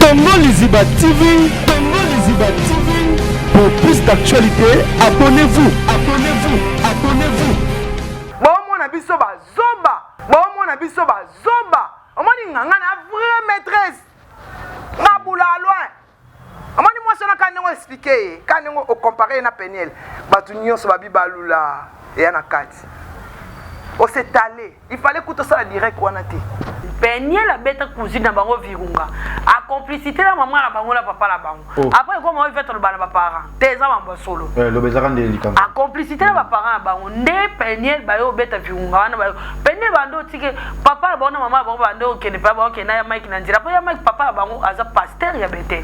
Congo Liziba TV, Congo Liziba TV. Pour plus d'actualité, abonnez-vous, abonnez-vous, abonnez-vous. Bon, mon abisso ba zomba. Bon, mon abisso ba zomba. On m'a dit nganga na vraie maîtresse. Na boula loin. On m'a dit moi ça na quand on expliquer, quand on comparer na Peniel, batu nyonso ba bibalula et na kati. On s'est allé. Il fallait que tout ça direct wana te. Peniel la bête cousine na bango virunga. A complicité la maman la bango la papa la bango. Après comment on fait le bana parents. Teza mamba solo. Le bezara de likam. A complicité la parents bango ne Peniel ba yo bête virunga wana ba. Peniel bando tike papa bango na maman bango bando ke ne pas bango ke na ya Mike na ndira. Ya Mike papa bango aza pasteur ya bête.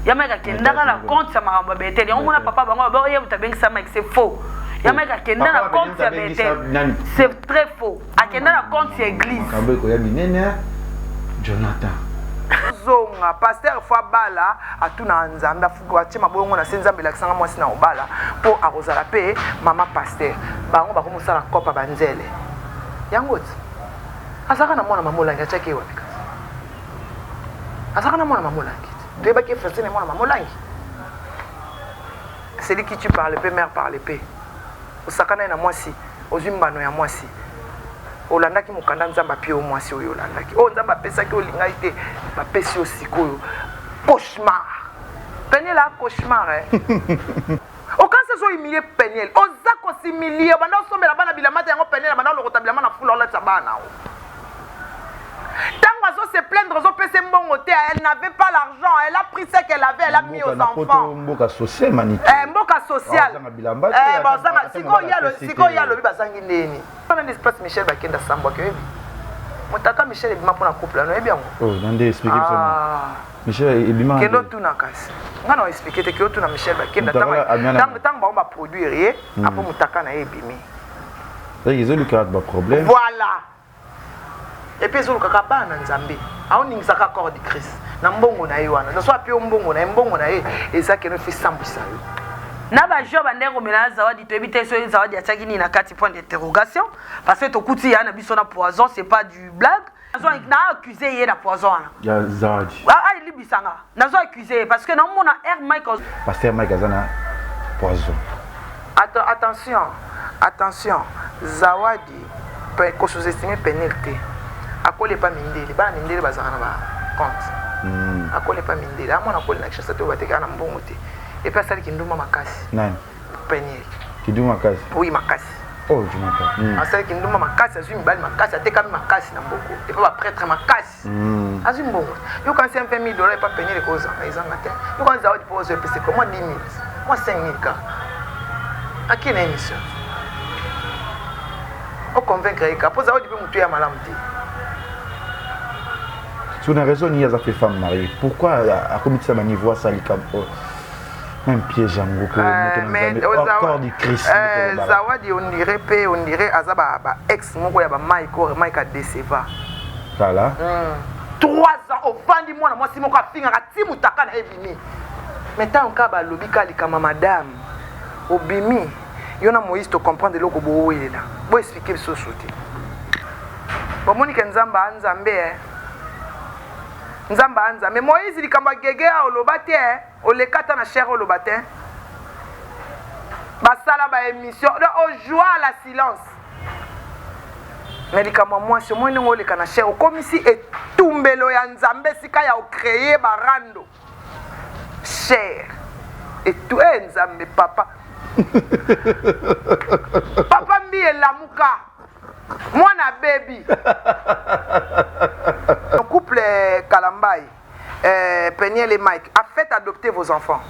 Ya Mike ke ndaka la compte sa mamba bête. Ya ngona papa bango ba yo tabengi sa Mike c'est faux. Ya mec a kenda na compte ya bête. C'est très faux. A kenda na compte ya église. Kabeko ya minene Jonathan. Zonga pasteur fa bala atuna nzamba fuko atima bongo na senzambe la kisanga mwasi na obala po arozala pe mama pasteur. Bango ba komusa na kopa banzele. Yangoti. Asaka na mwana mamolangi achake wapi kaza. Asaka na mwana mamolangi. Tuyeba ki frère na mwana mamolangi. C'est lui qui tu parles peu mère parle peu. Osakana na mwasi ozimbano ya mwasi olandaki mukanda nzamba pio mwasi oyo olandaki o nzamba pesa ki olinga ite ba pesi osikoyo cauchemar Peniel a cauchemar okanse zo humilier Peniel oza ko similier banda osombela bana bilamata yango Peniel banda lokota bilama na fula ola tsabana o tango se plaindre zo pese mbongo te elle n'avait pas l'argent elle a pris ce qu'elle avait elle a mis aux enfants mboka social manité mboka social bazanga siko ya lobi bazangi ndeni pana l'espace Michel Bakenda Sambwa ke motaka Michel ebima pona couple no ebi yango nande expliquer ça Michel ebima kendo tuna kasi ngana expliquer te ke tuna Michel Bakenda tango ba produire apo motaka na ebimi ils ont le cas de problème voilà. Et puis zulu kaka bana nzambe aoningisaka corps de Christ na mbongo na yiwana na so apio mbongo na ye ezake no fi sambisa yo na ba joba ndeko mela zawadi to ebite so zawadi ataki ni na kati point d'interrogation parce que to kuti ya na biso na poison c'est pas du blague na accusé ye na poison ya zawadi libisanga nazo accusé parce que na mona R Michael pasteur Mike azana poison attention zawadi peut ko sous-estimer pénalité akole pas mindeli ba mindeli bazana ba compte akole pas mindeli amona akole na kishasa to bateka na mbongo te et puis ça qui nduma makasi nani Peniel kiduma makasi oui makasi oh Jonathan asali ki nduma makasi azumi bali makasi ateka makasi na mboko et puis ba prêtre makasi azumi mbongo yo quand c'est $20,000 et pas Peniel ko za ezanga te yo quand ça va déposer c'est comment 10,000 moi 5,000 ka akina émission o convaincre ka pour ça va dire mutu ya malamu te. Sur une raison, il y a des femmes mariées. Pourquoi à commis ça niveau ça même piège en gros encore du Christ. Zawadi on dirait azaba ex moko ya ba Mike a déceva. Voilà. 3 ans au fond du mois moi si moko afinga ka timutaka na ebimi. Maintenant ka ba lobika likama madame obimi yona Moïse to comprendre loko bo wela. Bo expliquer so sauter. Bo Monica nzamba nzambe Nzamba anza mais Moïse likamba gegea olobate olekata na cher olobate basala ba émission au joie la silence mais likamba moi c'est moi ngo oleka na cher comme si etumbelo ya nzambe sika ya créer barando cher et tout nzambe papa papa mbi elamuka mwana baby le couple Kalambai Peniel et Mike a fait adopter vos enfants.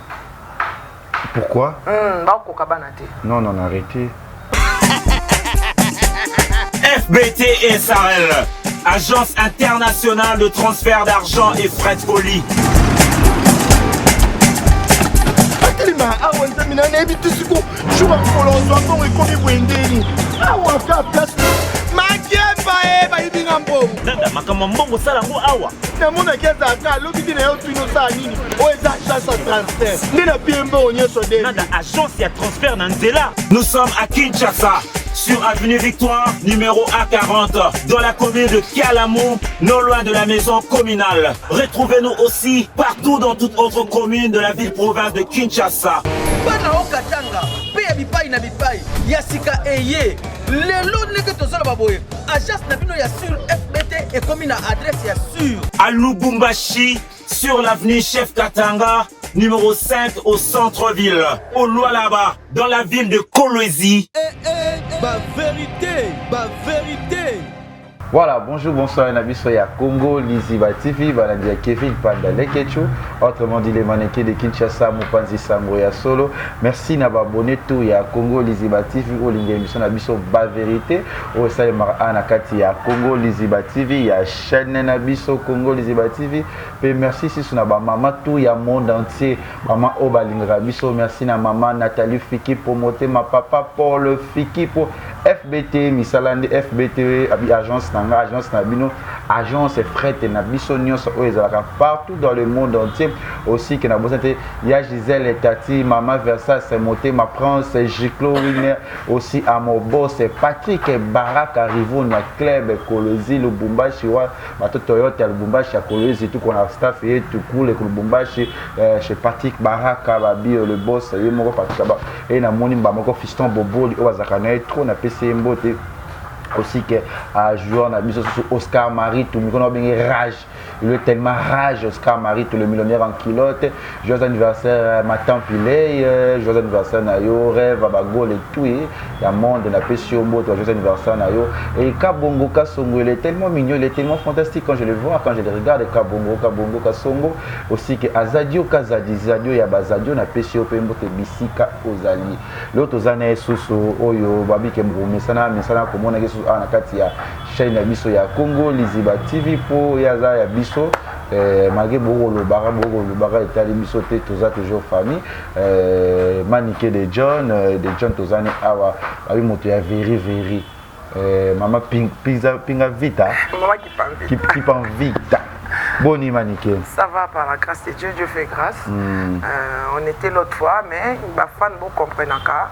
Pourquoi? Non, arrêtez. FBT SARL, Agence internationale de transfert d'argent et frais de colis. Nada makama mbongo sala ngo awa na mona keza ka lobi na yo tuno sa nini o eza chance de transfert ndina piembo onyeso de nada agence ya transfert na nzela. Nous sommes à Kinshasa sur avenue Victoire, numéro A40, dans la commune de Kalamou, non loin de la maison communale. Retrouvez-nous aussi partout dans toute autre commune de la ville-province de Kinshasa. Bana okatanga, pe ya bipai na bipai, ya sika eye. Lelo neke tozala baboye. Agence na bino ya sur FBT et comme na adresse ya sur. À Lubumbashi, sur l'avenue Chef Katanga, numéro 5 au centre-ville. Au Lualaba, dans la ville de Kolwezi. Ba vérité, ba vérité. Voilà, bonjour, bonsoir, Nabiso ya Congo, Liziba TV, Baladi ya Kevin Panda Lekechu, autrement dit les mannequins de Kinshasa, Mupanzi Sambo ya Solo. Merci na abonné tout ya Congo, Liziba TV, au lingue émission Nabiso Ba Vérité, au Sale Marana Kati ya Congo, Liziba TV, ya chaîne Nabiso Congo, Liziba TV. Et merci si na ba maman tout ya monde entier, maman Obalingra Biso, merci na maman Nathalie Fiki pour monter ma papa Paul Fiki pour FBT, Misalande FBT, agence Nanga, agence Nabino, agence Fret et Nabiso Nyos, partout dans le monde entier. Aussi, que il y a Gisèle et Tati, Maman Versa, c'est monté, ma France, c'est Giclo Winer, aussi à mon boss, c'est Patrick et Barak, Arrivo, Nia Club, Kolwezi, Lubumbashi, Bato Toyota, Lubumbashi, Kolwezi, tout qu'on a staff et tout cool, Lubumbashi, chez Patrick Barak, Babi, le boss, et mon Patrick Barak, et na moni Bamako, Fiston Bobo, Owazakane, trop, on a PC Mbote. Aussi que à jouer na biso Oscar Marie tout le monde bien rage, il est tellement rage Oscar Marie tout le millionnaire en culotte, joyeux anniversaire Matin Pilé, joyeux anniversaire na yo rêve bagol et tout et la monde na pesio moto joyeux anniversaire na yo et Kabongo Kasongo il est tellement mignon, il est tellement fantastique quand je le vois, quand je le regarde Kabongo Kasongo aussi que Azadio Kazadi Zadio ya Bazadio na pesio pe mbote bisika ozali l'autre zana esusu oyo babi ke mesana komona na kati ya chaîne ya biso ya Congo Liziba TV po yaza ya biso malgré beaucoup le bara etali biso te toza toujours famille maniqué de John tozane awa abi moto ya very maman pinga vita maman qui pan vita Boni maniqué. Ça va par la grâce de Dieu, Dieu fait grâce. On était l'autre fois, mais les fans vous comprennent encore.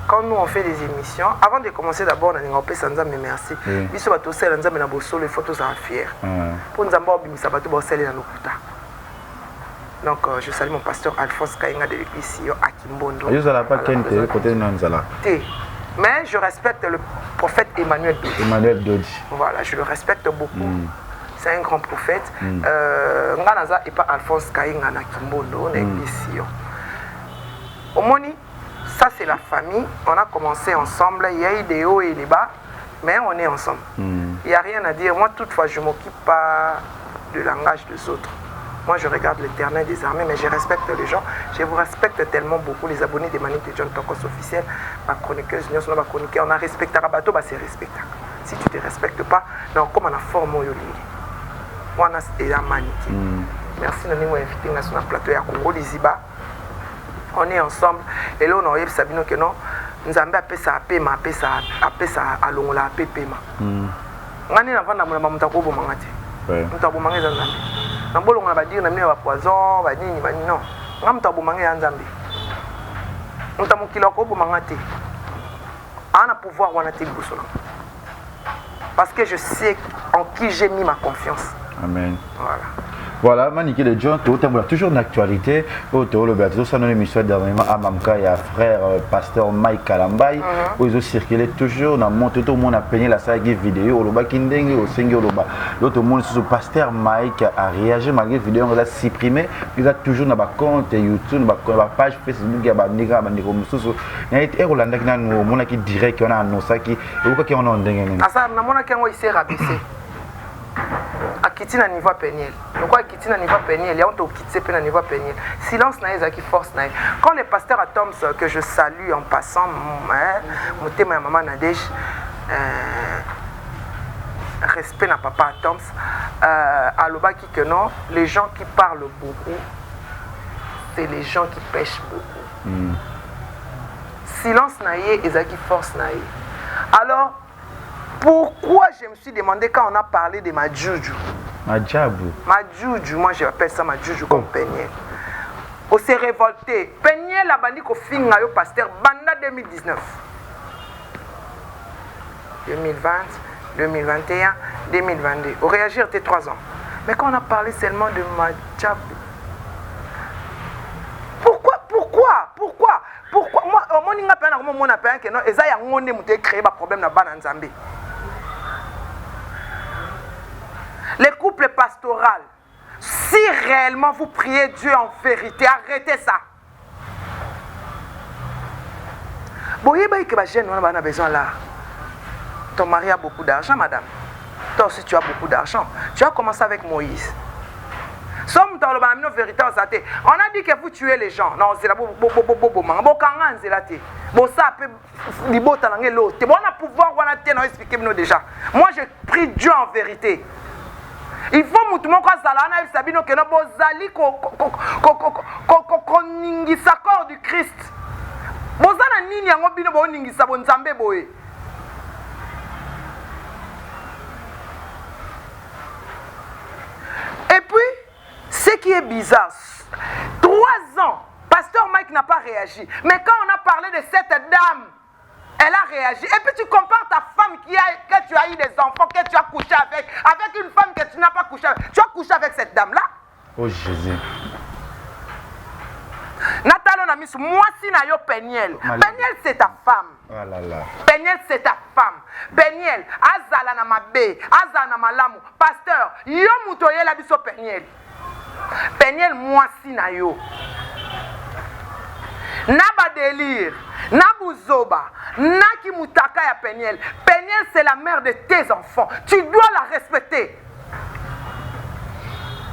Quand nous on fait des émissions, avant de commencer d'abord, on a fait sans me merci. Ils sont tous ceux qui ont fait les photos à fier. Pour nous avoir mis ça va tout bosser dans nos coups. Donc je salue mon pasteur Alphonse Kainga de l'église à Kimbondo. Ils n'ont pas qu'un côté Nanzala. Mais je respecte le prophète Emmanuel Dodi. Emmanuel Dodi. Voilà, je le respecte beaucoup. C'est un grand prophète. Nganaza et pas Alphonse Kainga na Kimbondo na l'église. Au Moni. Ça c'est la famille, on a commencé ensemble, il y a eu des hauts et des bas, mais on est ensemble. Il n'y a rien à dire, moi toutefois je ne m'occupe pas du langage des autres. Moi je regarde l'Éternel des armées, mais je respecte les gens, je vous respecte tellement beaucoup, les abonnés des maniques de John Tokos officiels, ma chroniqueuse, on a respecté Rabato, c'est respectable. Si tu ne te respectes pas, non, comme on a formé moi on a la manique. Merci de nous inviter sur le plateau à Congo Liziba. On est ensemble et là on a eu Sabino que non nous avons appelé ça paiement appelé ça à longola paiement ngani na vanda mona mutako bo mangati mutako mangeza nzambe na bolongo na badire na mine ba poison ba nini non ngam mutako mangeza nzambe mutamo kiloko bo mangati ana pouvoir wana te bosona parce que je sais en qui j'ai mis ma confiance. Amen. Voilà. Voilà, maniqué de John, toujours une actualité. Le bateau, ça nous émission dernièrement à Mamka et à frère pasteur Mike Kalambay. Où ils ont circulé toujours, on a monté tout le monde a peigné la saga vidéo, au Loba Kindeng, au Sengi Loba. L'autre monde, le pasteur Mike a réagi malgré la vidéo, on l'a supprimé. Il a toujours dans le compte YouTube, dans la page Facebook, il y a des nègres, il y a des Rolanda qui dirait qu'on a annoncé qui, et qui on a un dingue. Ça, il s'est rabaissé. À quitter le niveau péniel. Donc, à quitter le niveau péniel, il y a un quitter le niveau péniel. Silence n'a qui force n'a. Quand le pasteur Atoms, que je salue en passant, mon thème à maman Nadège, respect à papa Atoms, à l'obaki que non, les gens qui parlent beaucoup, c'est les gens qui pêchent beaucoup. Silence n'a et qui force n'a. Alors, pourquoi je me suis demandé quand on a parlé de Madjoujou? Madjoujou, moi je appelle ça Madjoujou comme Péniel. On s'est révolté. Péniel a bandit qu'au fin yo pasteur Banda 2019. 2020, 2021, 2022. Au réagir, t'es 3 ans. Mais quand on a parlé seulement de Madjab, pourquoi moi, mon n'a pas mon appel que non, et ça y a un monde qui créé un problème dans le Zambie. Les couples pastoraux, si réellement vous priez Dieu en vérité, arrêtez ça. Bon, il y a des jeunes qui ont besoin là. Ton mari a beaucoup d'argent, madame. Toi aussi, tu as beaucoup d'argent. Tu as commencé avec Moïse. Somme dans le vérité, on a dit que vous tuez les gens. Non, c'est la on a pouvoir, on a expliqué déjà. Moi, je prie Dieu en vérité. Il faut que tout le monde sache que nous du Christ. Et puis, ce qui est bizarre, 3 ans, Pasteur Mike n'a pas réagi. Mais quand on a parlé de cette dame, elle a réagi. Et puis tu compares ta femme que tu as eu des enfants, que tu as couché avec une femme que tu n'as pas couché avec. Tu as couché avec cette dame-là. Oh Jésus. Nathalie, on a mis moi si na yo Peniel. Peniel, c'est ta femme. Oh là là. Peniel, c'est ta femme. Peniel, azala na mabe, azala na malamu. Pasteur, yo mutoye la biso Peniel. Peniel, moi si na yo. Naba délire, Nabouzoba, Naki Moutaka ya Peniel. Peniel, c'est la mère de tes enfants. Tu dois la respecter.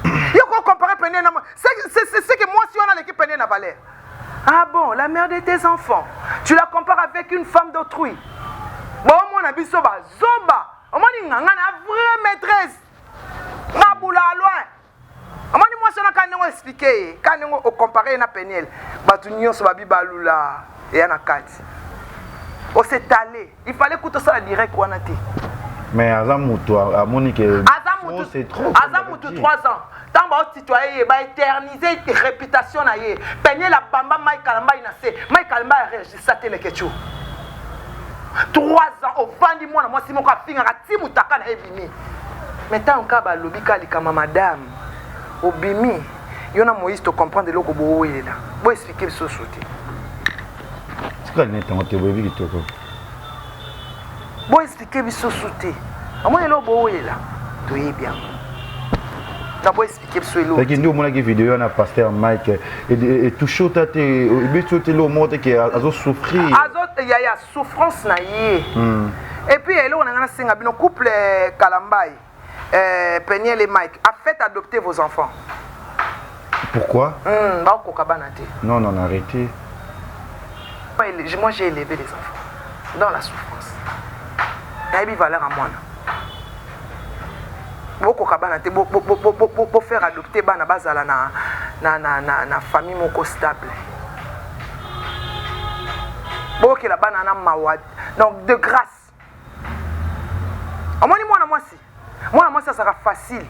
Il faut comparer Peniel. C'est que moi, si on a l'équipe Peniel, n'a pas l'air. Ah bon, la mère de tes enfants. Tu la compares avec une femme d'autrui. Bon, mon ami Zoba, Zoba. On m'a dit, on a une vraie maîtresse. Naboula loin. Moi, je vais expliquer. Quand on compare à Peniel, on s'est allé. Il fallait que ça direct. Mais Azamoutou, à Monique, c'est trop. Azamoutou, 3 ans. Tant que tu as éternisé ta réputation. Peniel la bamba, Mike Kalamba, Mike Kalamba a réagi. Ça, c'est le question. 3 ans, au fin du mois, moi, si mon café a timou takana evini. Mais tant que tu as lobby, madame. Obimi, il y a Moïse te comprendre de l'eau où il est là. Vous expliquer ce sauté. C'est quoi le net en théorie qui te comprend? Vous expliquer ce sauté. À moi, il est là où il est là. Tu es bien. D'abord expliquer ce lot. Parce que nous, on a vu vidéo on a Pasteur Mike et tout chaud à te, mais tout le monde qui a souffrir. Il y a souffrance na yé. Et puis là on a un couple Kalambai. Peniel et Mike, a fait adopter vos enfants. Pourquoi? Non, non, arrêtez. Moi, j'ai élevé les enfants dans la souffrance. Il y a une valeur à moi. Pour faire adopter na famille stable. Donc, de grâce. Moi, ça sera facile.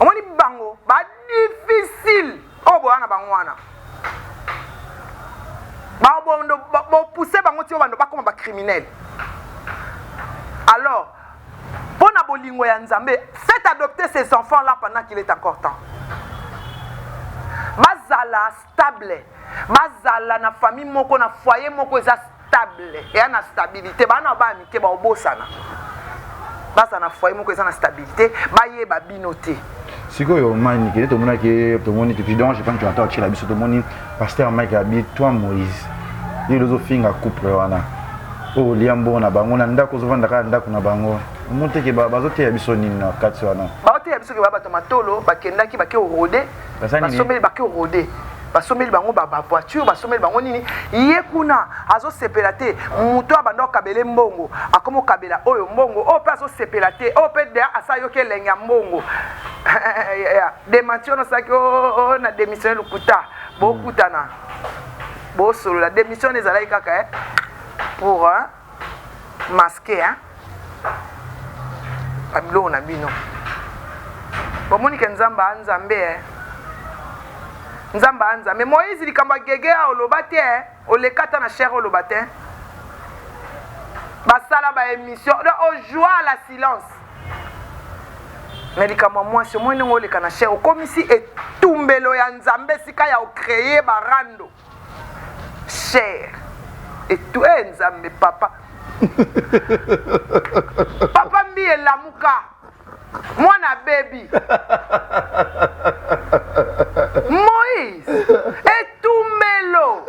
On m'a dit bango, difficile. Oh, bon, on a bango. Bon, pousser bango, tu vas comme un criminel. Alors, pour Nabolingo et Nzambe, faites adopter ces enfants-là pendant qu'il est encore temps. Bazala stable. Bazala na famille moko na foyer moko stable. Et na stabilité. Ba na ba mi ke ba obosana. Basa na foyer moko eza na stabilité, ba ye ba binoté. Siko yo mani ke to mona ke to moni depuis donc je pense que tu entends chez la biso to moni Pasteur Mike abi toi Moïse. Ni lozo finga couple wana. O liambo na bango na ndako zo vanda ka ndako na bango. Monte ke bazote ya biso nini na kati wana. Bazote ya biso ke ba tomatolo bakendaki bake orode. Basomeli bake orode. Basomeli bango ba voiture, basomeli bango nini ye kuna azo sepela te muto abando kabele mbongo akomo kabela oyo mbongo o pe azo sepela te o pe de asayo ke lenga mbongo démission ça que na démission lukuta bo kutana bo solo la démission les alai kaka pour masquer abilo na bino bo moni ke nzamba nzambe Nzamba anza mais Moïse il kamba gege a olobate o le kata na cher olobate basala ba émission au joie à la silence médicament moi c'est moi ndenge oleka na cher okomisi etumbelo ya nzambe sika ya ocréer barando cher etu nzambe papa papa mbi elamuka mwana baby Moïse etumbelo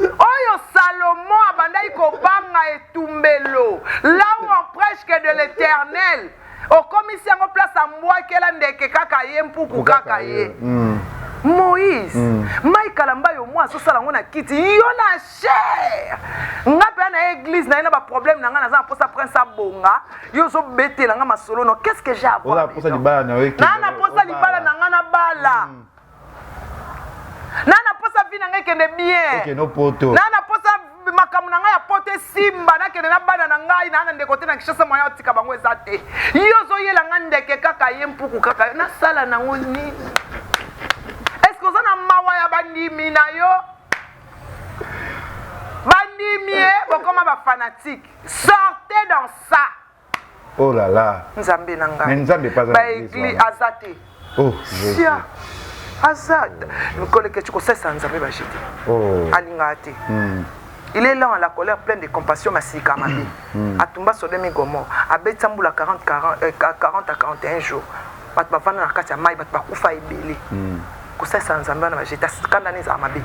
oyo Salomon abandai kobanga etumbelo là où on prêche que de l'éternel okomisi yango place ambwakela ndeke kaka ye mpuku kaka ye Moïse maikala mbayo mwa azosala ngo na kiti yo na cher nga mpe na église na ye na baproblème na nga naza na posa prince abonga yo ozobetela nga masolo no qu'est-ce que j'ai à voir na posa libala na nga na bala na posa vi na nga ekende bien na posa makambo na nga ya pote simba nakende na bana na ngai na ndeko te na kishasa moya otika bango eza te yo ozoyela nga ndeke kaka ye mpuku kaka nasala nango nini est-ce que na mawa ya bandimi na yo bandimi bokoma ba fanatique sortez dans ça oh là là nzambe na ngai mais nzambe pas ba église azate oh Jésus azate mikolo ke chiko sesa nzambe ba jete oh alinga te il est là en la colère pleine de compassion masika mabi atumba Sodome et Gomorrhe abetsa mbula 40 à 41 jours bat bavana na kati ya mai bat bakufa ebele kosesa nzambe wana bajeta kanda neza amabe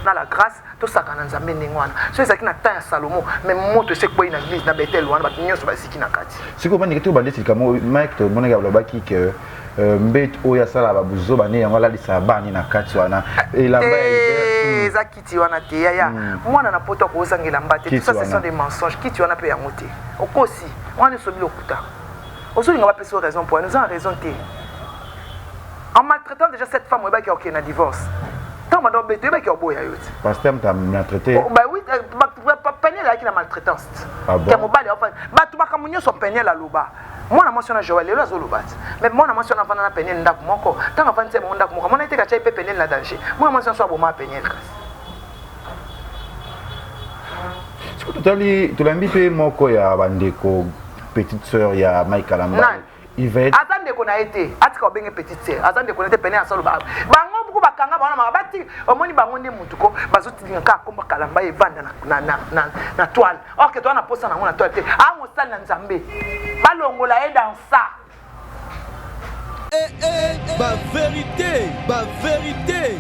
na la grâce to saka na nzambe ndenge wana so ezaki na temps ya Salomo mais moto esekboyi na église na Bethel wana bato nyonso basiki na kati siko bandi kete obande silikamo Mike to monaka balobaki ke mbet oyo asala babuzo bane yango alalisa bani na kati wana elamba eza kiti wana te yaya mwana na poto akozangela mbate tout ça ce sont des mensonges kiti wana mpe yango te okosi wana esobili okuta ozolinga bapesa raison pour nous en raison te en maltraitant déjà cette femme oyebaki ok na divorce tant bando beto oyebaki oboya yo te pasteur mta maltraité bah oui peine ezalaki na maltraitance te mobali bato makambo nyonso peine aloba mwana mwasi wana Joël lelo azoloba te mais mwana mwasi wana avanda na peine ndako moko ntango avandi te bango ndako moko mwana ete katia mpe peine na danger mwana mwasi wana so aboma peine kasi siko tolambi mpe moko ya bandeko petite sœur ya Mike Kalamba Yvette aza ndeko na ye te atika obenge petite sœur aza ndeko na ye te pene asolo bango buku bakanga bana maka bati omoni bango nde mutuko bazotilinga kaka komba Kalamba evanda na toile or que toi na posa nango na toile te amosali na nzambe balongola ye dans ça ba vérité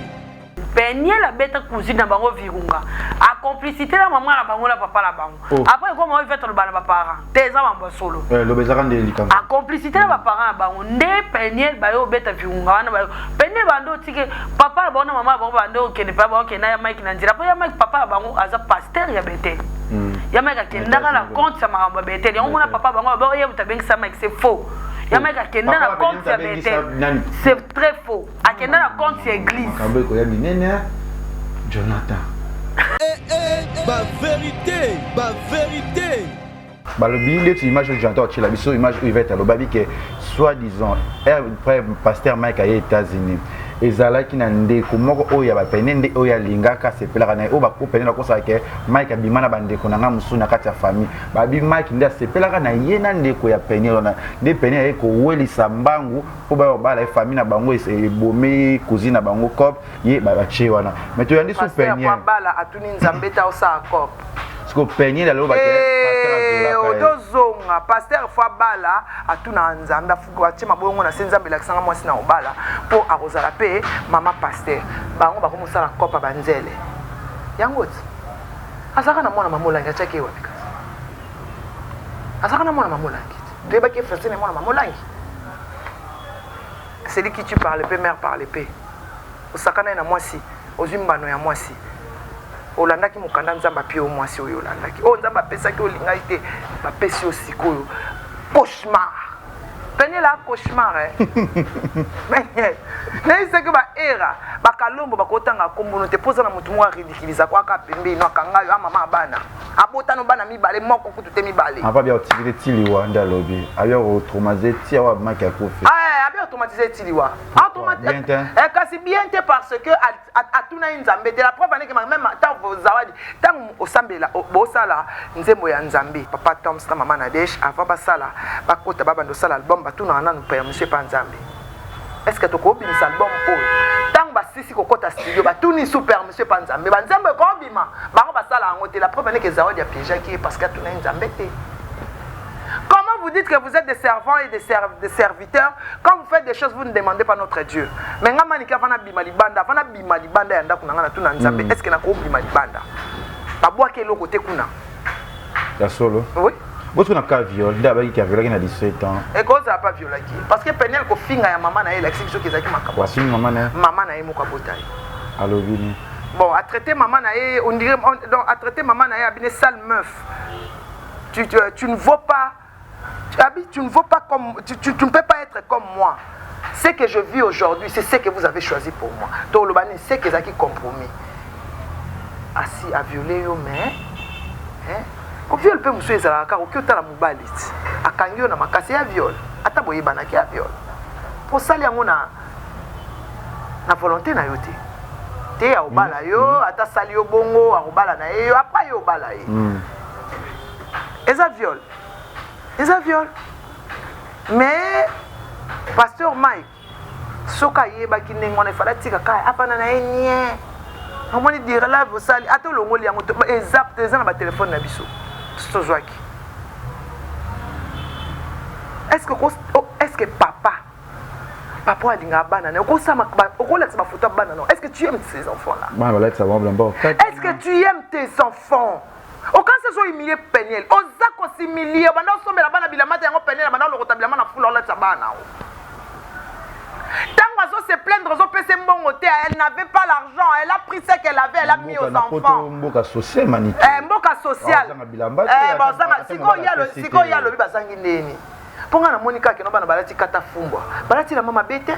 Peigner la bête cousine na bango virunga a complicité la maman la bango la papa la bango après comment il fait le bana parents tes ambo solo le bezaran de likam a complicité la parents bango nde peigner ba yo bête virunga wana ba peigner bando tike papa la bango maman bango bando kene pa bango kena ya Mike nanzira pa ya Mike papa la bango aza pasteur ya bête ya Mike akendaka la compte sa maman bête yango na papa bango ba yo tabengi sa Mike c'est faux ya Mike akenda na compte ya bête c'est très faux akenda na compte ya église kabeko ya minene Jonathan ba vérité balobi ndeti image oyo j'entends tshela biso image oyo ivete alobabi ke soi-disant après pasteur Mike aye États-Unis ezalaki na ndeko moko oyo ya bapene nde oyo alingaka asepelaka na ye oyo bakopene nakosaka ke Mike abima na bandeko na nga mosusu na kati ya famille babi Mike nde asepelaka na ye na ndeko ya pene wana nde pene aye kowelisa mbangu mpo bayo bala ye famille na bango ebome cousine na bango cop ye batie wana mais toyandi su pene bala atuni nzambe ta osala cop siko pene laloba ke otozonga pasteur fois bala atuna nzambe afuku atie mabongo na se nzambe lakisanga mwasi na obala mpo akozala mpe mama pasteur bango bakomosala kopa banzele yango ti azalaka na mwana mamolangi atiaki ye wapi kasi azalaka na mwana mamolangi toyebaki efrasine mwana mamolangi celui qui tu parle pe mère parle pe osakana ye na mwasi ozwi mbano ya mwasi olandaki mokanda nzambe apie o mwasi oyo olandaki oyo nzambe apesaki olingai te bapesi yo sikoyo cauchemar pene la cauchemar nayisaki baera bakalombo bakotanga kombono te poza na mutu mwa ridiculiser kwa ka pembe no kangayo a mama bana abota no bana mibale moko kutu te mibale aba bia otikile tiliwa ndalobi abia automatiser tia wa maki akofi abia automatiser tiliwa automatiser kasi bien te parce que atuna nzambe de la preuve ane que même tant zawadi tant osambela bosala nzembo ya nzambe papa Tom sta mama Nadesh avant basala bakota baba ndo sala album batuna nanu père monsieur pa nzambe. Est-ce que tu as un album pour tant que si kokota studio ba tout ni super monsieur Panzambe ba nzambe ko bima ba ba sala ngote la preuve est que Zawadi a piégé qui parce que tu n'as nzambe te. Comment vous dites que vous êtes des servants et des serviteurs quand vous faites des choses vous ne demandez pas notre Dieu. Mais ngama nika vana bima libanda yanda kuna ngana tu na nzambe est-ce que na ko bima libanda ba boa ke loko te kuna ya solo oui. Votre n'a pas violé, d'abord qui a violé à 17 ans. Et cause n'a pas violé parce que Penel ko finga ya maman na elle c'est ce qui zaki makabo. Voici maman na. Maman na mo kabotai. Allo Vini. Bon, à traiter maman na elle, on dirait donc à traiter maman na elle abine sale meuf. Tu ne vaux pas tu ne vaux pas comme tu ne peux pas être comme moi. Ce que je vis aujourd'hui, c'est ce que vous avez choisi pour moi. Donc le bani c'est que zaki compromis. Assis à violer yo mais hein ko viol pe muso ezala ka ko kyota la mobali akangio na makasi ya viol ata boye bana ki ya viol po sali yango na volonté na yo te ya obala yo ata sali yo bongo akobala na yo apa yo obala ye eza viol mais pasteur Mike soka yeba ki ndenge wana ifala tika kaya apana na ye nie amoni dire la vosali ata longoli yango exact eza na ba téléphone na biso est-ce que papa a dit est-ce que tu aimes ces enfants là? Est-ce que tu aimes tes enfants? Quand ce soit humilié Peniel, on s'humilie, on sommet la bana bilamata yango Peniel, on le rotabilement na foule on laisse bana. Tant qu'on se plaindre, elle n'avait pas l'argent, elle a pris ce qu'elle avait, elle a mis aux enfants. Mboka social manité. Mboka social. Siko ya lobi bazangi ndeni. Ponga na Monica ke no bana balati kata fumbwa. Balati la mama bete.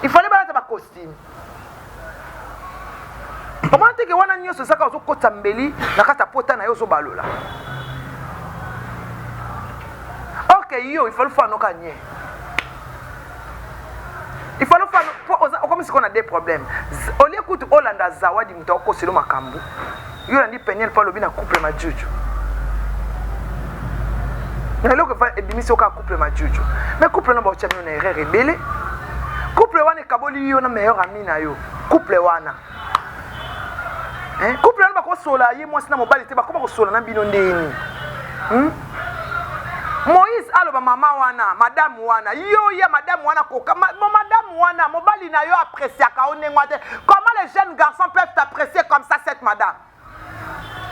Il fallait balata ba costume. Comment te ke wana nyoso saka ozo kota mbeli na kata pota na yo zo balola. OK, yo il faut le faire no kanye. Il faut le faire comme si on a des problèmes. Au lieu que Hollanda Zawadi mutoko selo makambu. Yo ndi Peniel pa lobi na couple ma juju. Na loko fa ebimisi oka couple ma juju. Mais couple na ba chami na erreur rebelle. Couple wana kaboli yo na meilleur ami na yo. Couple wana. Couple wana ba ko sola ye mwasi na mobali te ba ko sola na bino ndeni. Moïse aloba mama wana madame wana yo ya madame wana koka madame wana mobali na yo apprécier ka onengwa te. Comment les jeunes garçons peuvent t'apprécier comme ça cette madame?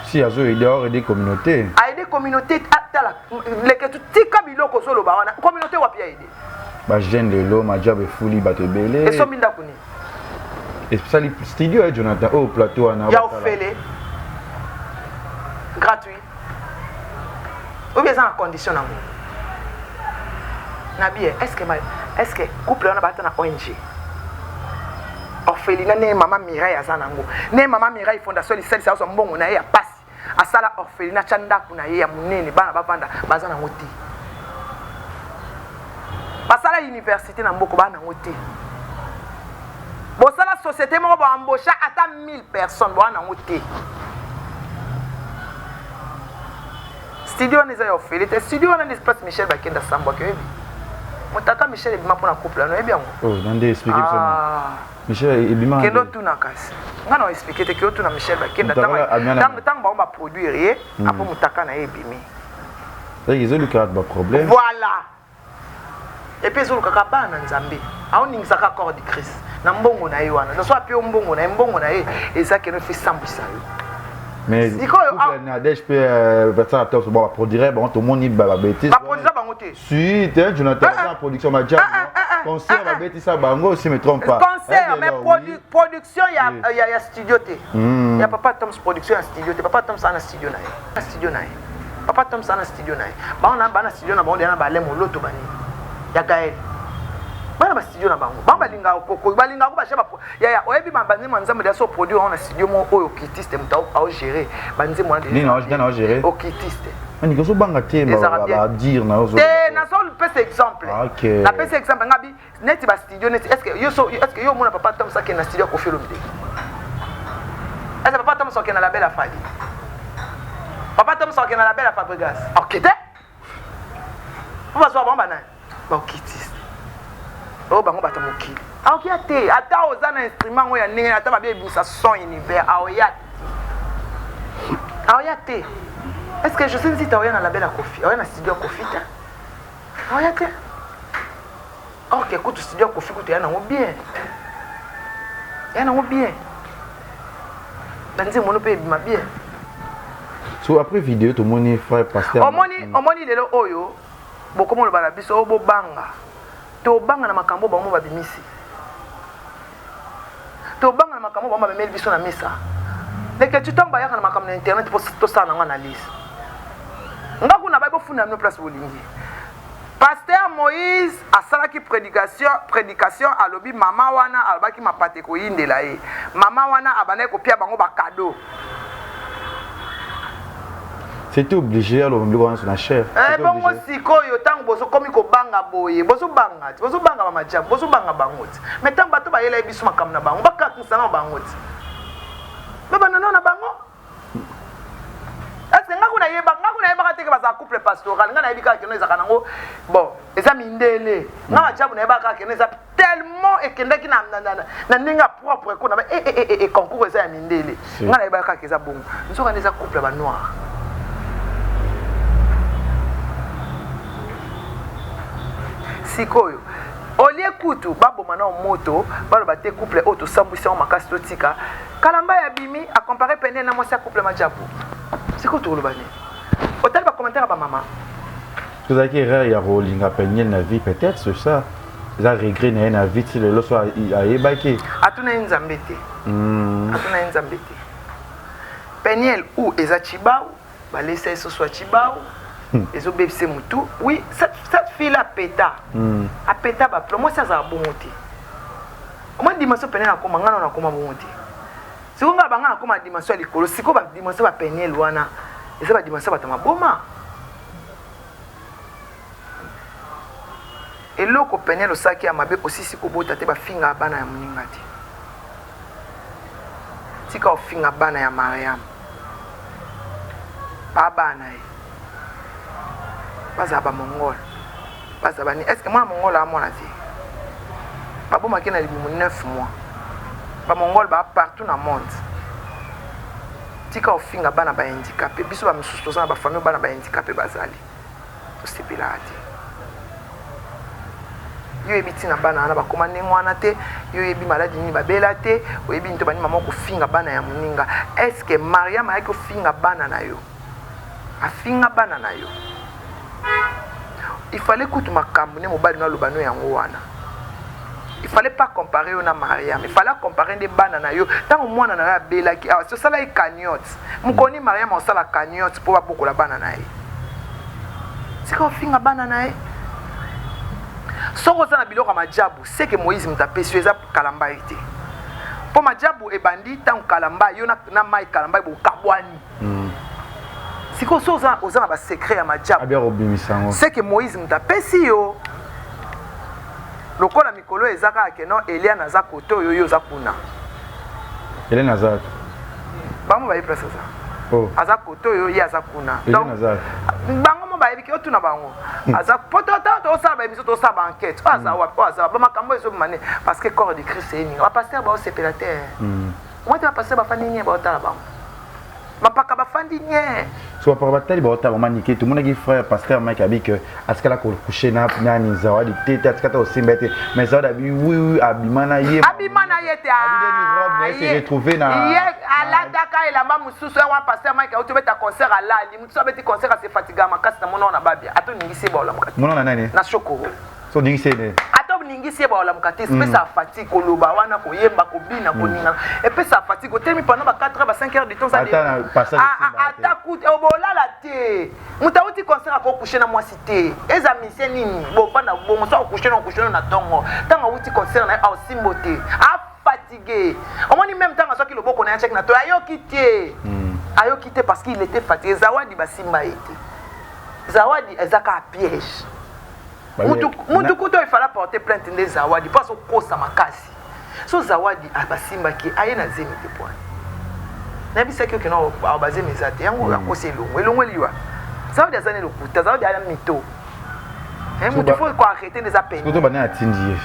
Si azo aider des communautés. Aider communauté atala les que tu tika biloko solo ba wana communauté wapi aider. Ba jeune lelo ma job e fuli ba te belé. Et so minda kuni. Et ça les studio Jonathan au plateau ana. Ya ofele. Gratuit. Ou bien en condition nango. Na bien, est-ce que couple on a battu na ONG? Orphelinat ne maman Mireille azanango. Ne maman Mireille fondation lisali sa so mbongo na ye ya pasi. Asala orphelinat chanda kuna ye ya munene bana bavanda bazana ngoti. Basala université na mboko bana ngoti. Bosala société mo ba embaucher ata 1000 personnes bana ngoti. Studio on est orphelinat. Studio on a l'espace Michel Bakenda Sambwa que Motaka Michel ebima pour na couple là, bien. Oh, ndé expliquer ça. Michel ebima. Kendo tu na kasi. Ngana expliquer te que tu na Michel Bakenda tant ba produire après motaka na ebimi. Ils ont le cas de problème. Voilà. Et puis zo kaka ba na Nzambe. Aoni ngisaka corps de Christ. Na mbongo na yiwana. Na so api mbongo na ye ezaki no fi sambisa yo. Mais Nadège peut faire ça pour produire bon tout le monde va bêtise. Pas produire bango te. Si, Jonathan en production ma jam. Concert va bêtise ça bango si me trompe pas. Concert mais production il y a studio te. Il y a papa Tom's production en studio te. Papa Tom's en studio na ye. Studio na ye. Papa Tom's en studio na ye. Ba on a ba na studio na ba on na ba le moloto bani. Ya Gaël. Ba na ba studio na bango bango balinga ko balinga ko ba chef ya oyebi banze manzambe ya so produit on a studio mo oyo kitiste muta au gérer banze mo ni na gérer au kitiste on dit que so banga te ba dire na ozo te na so pese exemple na pese exemple ngabi neti ba studio neti est-ce que yo mona papa Tom Sake na studio ko felo mide est-ce que papa Tom Sake na la belle afadi papa Tom Sake na la belle Fabregas OK te on va so ba bana ba kitiste o bango bata mokili aokia te ata oza na instrument oyo ya ndenge ata babe ebimisa son univers aoya te est-ce que je sais si tu as na label à Kofi oya na studio Kofi ta aoya te ok écoute studio Kofi écoute ya na bien banzi mono pe ebima bien so après vidéo to moni frère pasteur omoni lelo oyo bokomo lo bala biso obo banga to banga na makambo bango babimisi to banga na makambo bango babemeli biso na misa leke tu tomba yaka na makambo na internet pour to sana nga analyse ngaku na baibo funa no place bolingi pasteur Moïse asalaki prédication alobi mama wana alobaki mapate ko yindela ye mama wana abana ko pia bango ba cadeau. C'était obligé alors on doit sur la chef. Bon sikoyo tango bozo komi ko banga boye bozo banga ba majam bozo banga bangoti mais tango bato ba yela biso makam na bango baka kusanga bangoti baba nano na bango est-ce que ngaku na yeba ka teke baza couple pastoral nga na yebika ke no ezaka nango bon eza mindele nga majam na yeba ka ke no eza tellement ekendaki na ndinga propre ko na concours eza ya mindele nga na yeba ka ke eza bongo nzoka neza couple ba noir sikoyo olie kutu baboma na moto baloba te couple auto sambwisa makasi totika kalamba ya bimi a comparer pene na mwasi couple majabu sikoyo toloba ne otali ba commentaire ba mama vous avez erreur ya rolinga pene na vie peut-être c'est ça za regret na vie ti le so ayebaki atuna nzambete peniel ou eza chibao ba laisser eso soit chibao les obéissés mutu oui cette fille là péta a péta ba moi ça za bongote moi dimension penel na koma ngana na koma bongote siko nga banga na koma dimension likolo siko ba dimension ba penel wana eza ba dimension ba tama boma eloko penel osaki ya mabe aussi siko bota te ba finga bana ya muningati tika ofinga bana ya Mariam baba na ye baza ba mongol baza bani est-ce que moi mongol a mona ti babo makena libimu 9 mois ba mongol ba partout na monde tika ofinga bana ba handicapé biso ba misusu za ba famille bana ba handicapé bazali to sepelati yo ebiti na bana na ba komande ngwana te yo ebi maladi ni ba bela te o ebi nto bani mama ko finga bana ya muninga est-ce que Mariam a ko finga bana na yo afinga bana na yo il fallait que tu m'accompagnes mon bal dans le bano yango wana il fallait pas comparer on a Mariam il fallait comparer des bananes yo tant au moins on a bela qui c'est ça là il cagnotte mon connait Mariam on ça la cagnotte pour beaucoup la banane c'est qu'on finga banane soko za na biloko majabu c'est que Moïse mtapé sur ça kalamba été pour majabu e bandit tant kalamba yo na mai kalamba bo kabwani siko soza ozana ba secret ya majabu c'est que Moïse mtapesi yo lokola mikolo ezaka keno Elia naza koto yo yo za kuna Elia naza bango ba place ça oh aza koto yo ya za kuna donc bango mo ba yebiki otuna bango aza potota to sa ba biso to sa ba enquête aza wa aza ba makambo ezo mané parce que corps de Christ c'est ni ba pasteur ba sepelateur moi tu vas passer ba fanini ba otala bango mapaka bafandi nye so par batali ba otala maniké tout monde qui frère pasteur Mike abi que askala ko coucher na nani zawadi tete askata osimbete mais zawadi abi oui abimana ye te abi se retrouver na ye ala daka elamba mususu wa pasteur Mike auto beta concert ala li mususu beti concert a se fatiga makasi na mona na babia ato ningisi ba ola mukati mona na nani na shoko so ningisi ne ato ningisi ye baolamuka te epesa fatigue koloba wana koyemba kobina koninga epesa fatigue otelemi pendant ba 4 heures ba 5 heures de temps ata kuti obolala te moto auti concert akokouche na mwasi te eza misie nini bofanda bongo so akokouche na ntongo ntango auti concert na ye aosimbo te fatigué. Au moins même temps soki loboko na check na to ayoki te parce qu'il était fatigué. Zawadi basimba ete. Zawadi ezaka à piège. Mutu kuto il fallait porter plainte de Zawadi parce que kosa makasi. So Zawadi abasimba ki ayena zemi te point. Na bisa ke no abaze mezate yango akose elongo liwa. Zawadi azane lokuta Zawadi ala mito. Mutu faut ko arrêter les appels. Kuto bana atindi.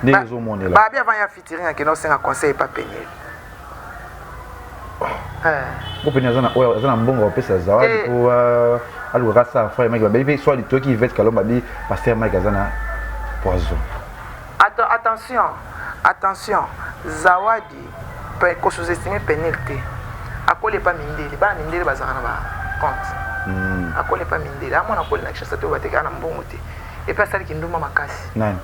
Ba bien avant ya featuring que non c'est un conseil pas pénible. Ko pénible azana mbongo pesa Zawadi ko alu rasa fa maki ba bi soit to qui vet kalomba bi pasteur Mike azana poison. Attention, Zawadi peut ko sous-estimer pénalité. Akole pas mindeli, ba mindeli bazana ba compte. Akole pas mindeli, amona akole na kishasa to bateka na mbongo te. Et pas ça qui nduma makasi. Nani?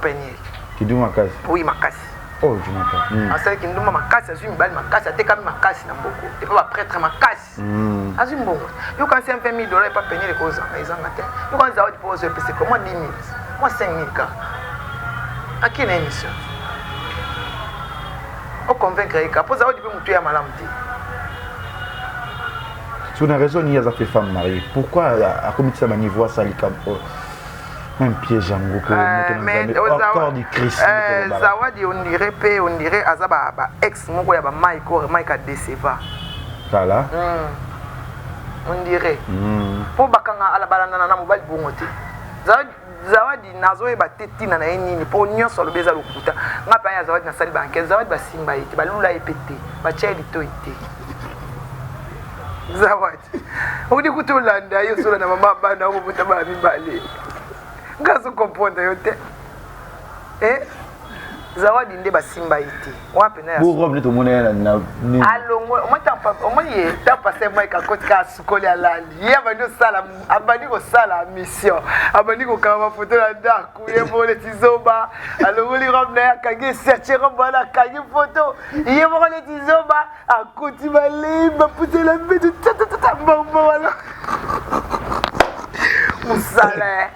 Pénible. Kiduma makasi. Oui, makasi. Oh, je m'entends. Asali kinduma makasi, azui mbali makasi, ateka makasi na mboko. Et pas prêtre makasi. Azui mbongo. Yo quand c'est $20,000 et pas payer les causes, ils en matin. Yo quand Zawadi pose c'est comment 10 000. Moi 5 000 cas. À qui une émission? On convaincre que pour Zawadi peut mutuer à malamti. Sur une raison il y a des femmes mariées. Pourquoi à comité ça niveau ça les campo? Même piège en gros mais encore du Christ. Zawadi on dirait azaba ex moko ya ba Mike a déceva. Voilà. On dirait. Pour bakanga ala balanda na mobile bongote. Zawadi nazo e batetina na nini pour nyonso lo beza lokuta. Ngapa ya Zawadi na sali banke Zawadi basimba ite balula epete ba cheli to ite. Zawadi. Udi kutulanda yo sura na mama bana ko butaba mibale. Ngazo comprendre yote. Zawadi nde basimba ite. Wapi na ya. Bo robe to mona na ni. Alongo, omoye ta passer moi ka kotika sukoli alali. Ye abandi osala, abandi ko sala mission. Abandi ko kama photo la ndaku, ye bole tizoba. Alongo li robe na ya kage searcher robe na kage photo. Ye bole tizoba, akoti bale, ba puter la mbete tata mbombo wala. Musala.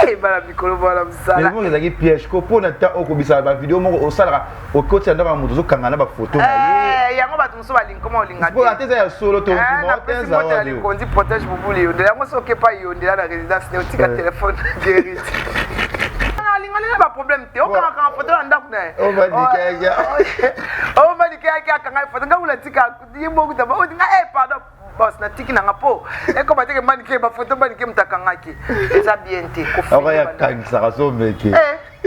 Et bala mikolo bala msala. Mais moi les piège ko pona ta okobisa ba vidéo moko osala okoti anda ba muto kanga na ba photo na ye. Yango batu muso ba link comment linga. Pour ateza ya solo to mo Zawadi. On dit protège bubuli yo. Yango soke pa yo ndela na résidence ne otika téléphone guéri. Linga ba problème te. Okanga kanga photo na ndaku na. On va dire on va dire que kanga photo ngula tika yimo kutaba. O dinga pardon. Boss na tiki na ngapo e ko bateke manike ba photo manike mtakangaki eza bien te ko ora ya kangisa raso meke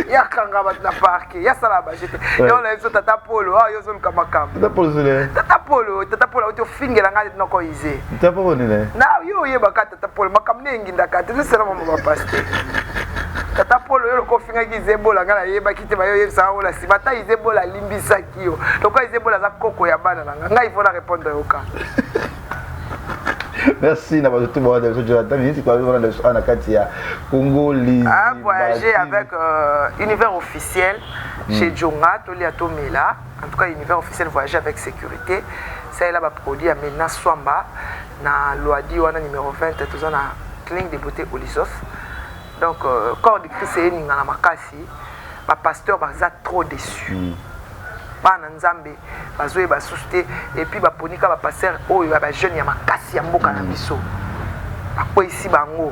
ya kanga ba na parke ya sala ba jete yo la so tata polo yo so kama kama tata polo auto fingela ngati noko ize tata polo ne na yo ye ba tata polo makamne nginda kati ni sera mama ba paste tata polo yo ko finga ki zebola ngala ye ba kite ba yo sa ola si bata izebola limbisa kiyo to ko izebola za koko ya bana nga il faut la répondre au cas. Merci d'avoir tout le monde. Jonathan, c'est quoi on Katia Congo Lizi. A voyager avec univers officiel chez Djonga, Toliato Mela. En tout cas, univers officiel voyager avec sécurité. Ça là va produit à Mena Swamba na Loadi wana numéro 20 tout na clinique de beauté Olisos. Donc corps de Christ et Ningana Makasi, ma pasteur baza trop déçu. Bana nzambe bazoye basuste et puis baponika ba passer oyo ba jeune ya makasi ya mboka na biso bakwe ici bango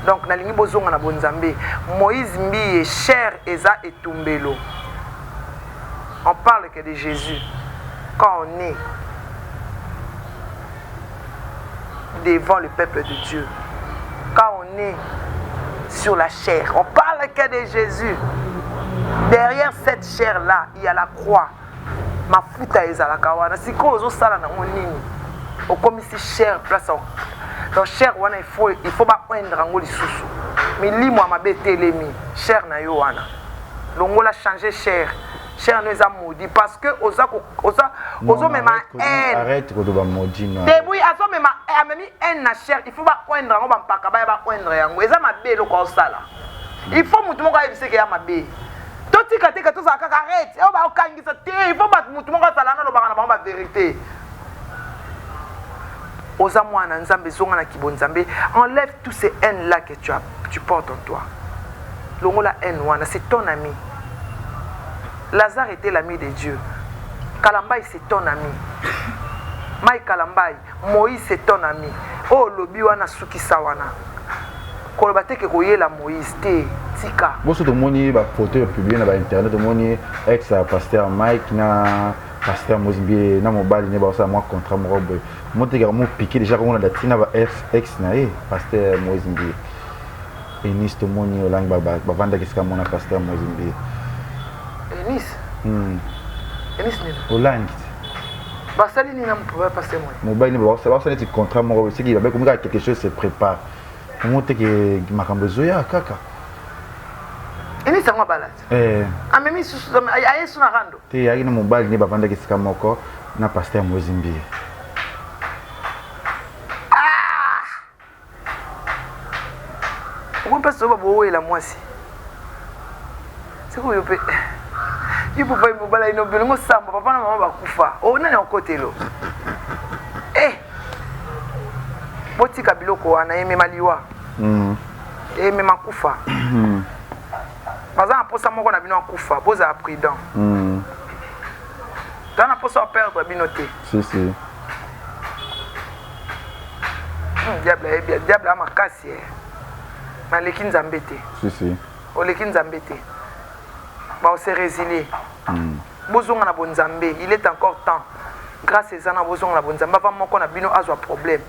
donc na lingi bozonga na bonzambe Moïse Mbiye cher eza etumbelo on parle que de Jésus quand on est devant le peuple de Dieu quand on est sur la chair on parle que de Jésus derrière cette chair là il y a la croix mafuta ezalaka wana siko ozosala na nini okomisi cher place donc cher wana il faut ba oindre ngo lisusu milimo amabetelemi cher na yo wana longola changer cher no eza maudit parce que ozo mema arrête ko do ba maudit non debout azo mema amemi en na cher il faut ba oindre ngo ba mpaka ba oindre yango eza mabelo ko osala il faut mutu moko ayebisa ke ya mabe totika teka tozala kaka arrête oyo baokangisa te il faut bato mutu moko azala na lobaka na bango bavérité oza mwana nzambe zonga na kibo nzambe enlève tous ces haines là que tu portes en toi longola haine wana c'est ton ami. Lazare était l'ami de Dieu. Kalambai c'est ton ami. Mai Kalambai, Moïse c'est ton ami. Oh lobi wana suki sawana. Koloba te ke koyela Moïse te tika. Boso to moni ba photo publié na ba internet to moni ex pasteur Mike na pasteur Mozimbi na mobali ne ba sa moi contrat mo robe. Mo te ga mo piqué déjà comme on a datina ba ex na pasteur Mozimbi. Enis to moni olang ba vanda kiska mona pasteur Mozimbi. Enis. Enis ni. Olang. Basali ni na mo pasteur moi. Mobile ne ba sa net contrat mo robe c'est qu'il va comme quelque chose se prépare. Comment te que makambo zoya kaka. Enis ngwa balade. Amemi susu ayesu na rando. Te yaki na mobile ne ba vanda kiska moko na pasteur Mozimbi. On peut se voir la moisi. C'est quoi il peut. Il peut pas me balayer no belongo samba papa na maman ba kufa. Oh nani en côté lo. Boti kabiloko wana yeme maliwa. Yeme makufa. Baza posa moko na bino akufa, boza prudent. Tana posa perdre binoté. Si. Diable a makasi. Maleki nzambe te. Si. Oleki nzambe te. Ba se résilier. Bozonga na bonzambe, il est encore temps. Grâce à ça bozonga na bonzambe, ba moko na bino azwa problème.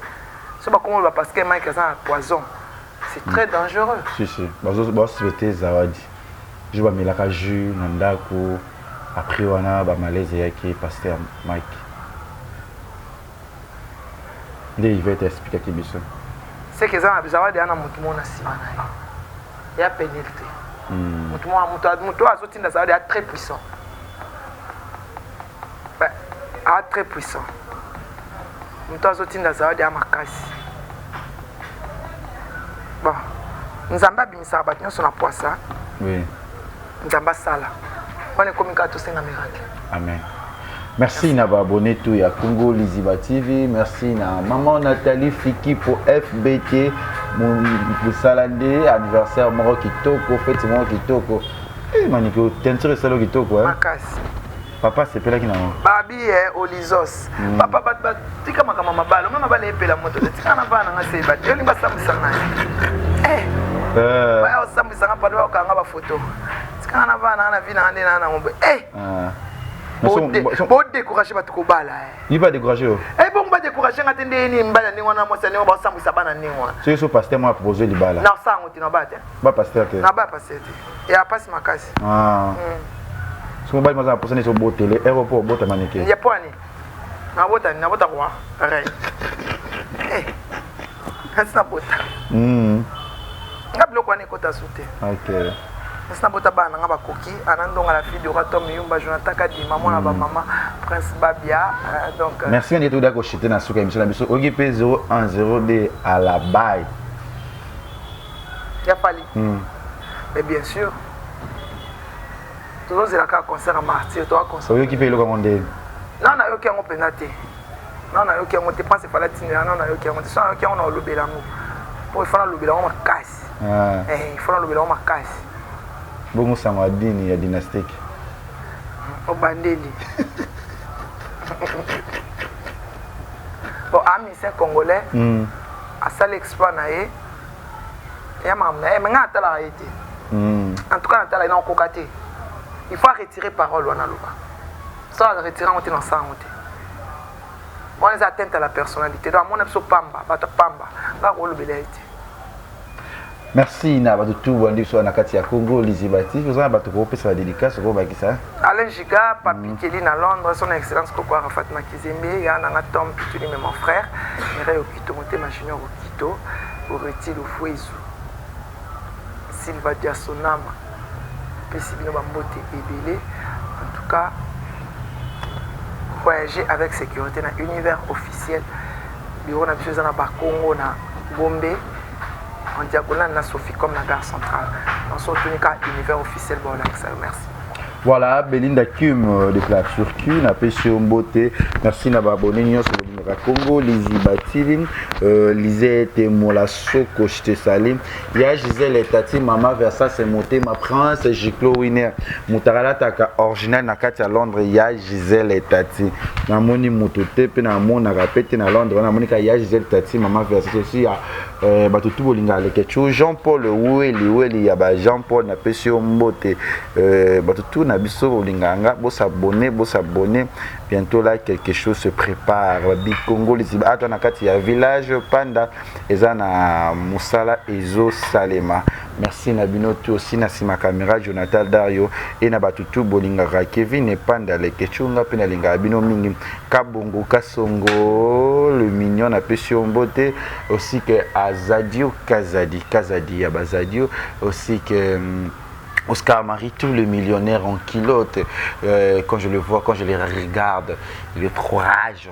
So ba komo ba parce que Mike a poison. C'est très dangereux. Si. Bazo souhaiter zawadi. Je vais melaka jus na ndako. Après wana ba malaise yaki pasteur Mike. Il va t'expliquer qui biso. C'est que ça zawadi ana mutu mona sima na ye. Ya pénalité. Mutu azotinda zawadi est très puissant. Très puissant. Mutu azotinda zawadi makasi. Bon. Nzamba bimisa ba nyonso na poisa. Oui. Nzamba sala. On est comme tous un miracle. Amen. Merci na abonné tout ya Congo Liziba TV. Merci na maman Nathalie Fiki pour FBT mon salandé anniversaire moro kitoko fête moro kitoko. Maniko teinture salo kitoko Makasi. Papa c'est pela kina. Babi Olizos. Papa bat tika makama mabalo mama bale epela moto tika na bana ngase ba yoli basambisa na. Ba osambisa ngapa do ka ngaba photo. Tika na bana na vina ande na ngombe. Bon décourager ba tukobala Il va décourager. Bon ba décourager ngate ndeni mbala ni wana mosa ni ba sambisa bana ni wana. C'est ce pasteur m'a proposé li bala. Na sango tina bate. Ba pasteur te. Na ba pasteur te. Et a passe makasi. So mobile maza posane so botele aéroport bota maneke. Ya pwani. Na bota kwa. Rai. Hasa bota. Ngablo kwa ni kota sute. OK. Hasa bota bana ngaba koki anandonga la fille de Ratom Yumba Jonathan Kadima mwana ba maman Prince Babia donc merci bien de tout d'accord chité na suka émission na biso OGP 010D à la baille. Ya fali. Mais bien sûr. Toujours la concert en martyr, toi concert. Oui, qui paye le commandé. Non, na yoki yango penate. Non, na yoki yango te pense fala tinela non na yoki yango te so yoki yango na lobela ngo. Pour fala lobela ngo makasi. Il faut lobela ngo makasi. Bongo sango adini ya dynastique. O bandeli. Bon, ami c'est congolais. A sali exploit na ye. Ya mamna, mais ngata la été. En tout cas, na na kokate. Il faut retirer parole wana loba. Ça retirer on dans ça on. On les atteinte à la personnalité. Donc mon abso pamba, bata pamba. Ba rolo belaiti. Merci na ba tout wandi so na kati ya Congo Liziba TV. Vous avez ba to pesa la dédicace ko ba kisa. Alain Giga, Papi Kelly na Londres, son excellence Koko Arafat Makizembe, ya na Tom Pituli mais mon frère, Mireille Okito monté ma junior Okito, Oreti Lufuezu. Silva Diasonama. Pesibino Bambote Ebele. En tout cas, voyager avec sécurité dans l'univers officiel. Bureau na biso na Bakongo na Gombe. en diagonale na Sophie comme la gare centrale. Dans son tunica univers officiel, bon, merci. Voilà, Belinda Cum de Clap sur Q, n'a pas sur beauté. Merci n'a pas abonné sur le Congo, Lizzy Bativin, Lisette Mola Soko, Chete Salim. Ya Gisèle et Tati, Maman Versa, c'est monté, ma prince, Jiclo Winner. Moutarala Taka original na Katia Londres, Ya Gisèle et Tati. Na moni motote, pe na mon na rapete na Londres, na monika Ya Gisèle Tati, Maman Versa, aussi ya Batutu Bolinga Lekecho, Jean-Paul Weli, ya ba Jean-Paul na pas sur beauté. Batutu na biso Bolinganga, bo s'abonner. Bientôt là, quelque chose se prépare. Big Congo, les Ibato, il y a village Panda, et ça, na Moussala, Ezo Salema. Merci Nabino, tu aussi, Nassima Caméra, Jonathan Dario, et Nabatutu, Bolingara, Kevin, et Panda, les Kechunga, Penalinga, Bino Mingi, Kabongo, Kasongo, le mignon, na Pession Beauté, aussi que Azadio, Kazadi, Abazadio, aussi que. Oscar Marie, tout le millionnaire en culotte, quand je le vois, quand je les regarde, il est trop rage,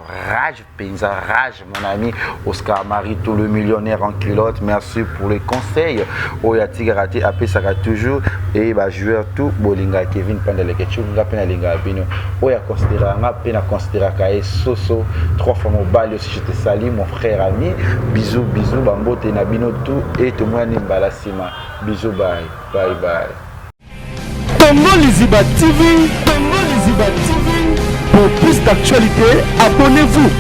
mon ami. Oscar Marie, tout le millionnaire en culotte, merci pour les conseils. Oya Tigarati, AP Sara toujours, et bah joueur tout, Bolinga, Kevin, Pandalekechu, Penalinga, Bino. Oya considéra Kae Soso, 3 fois mon bal aussi, je te salue, mon frère ami. Bisous, Bambo, Tenabino, tout, et tout le monde, Nimbalasima. Bisous, bye. Congo Liziba TV, pour plus d'actualités, abonnez-vous.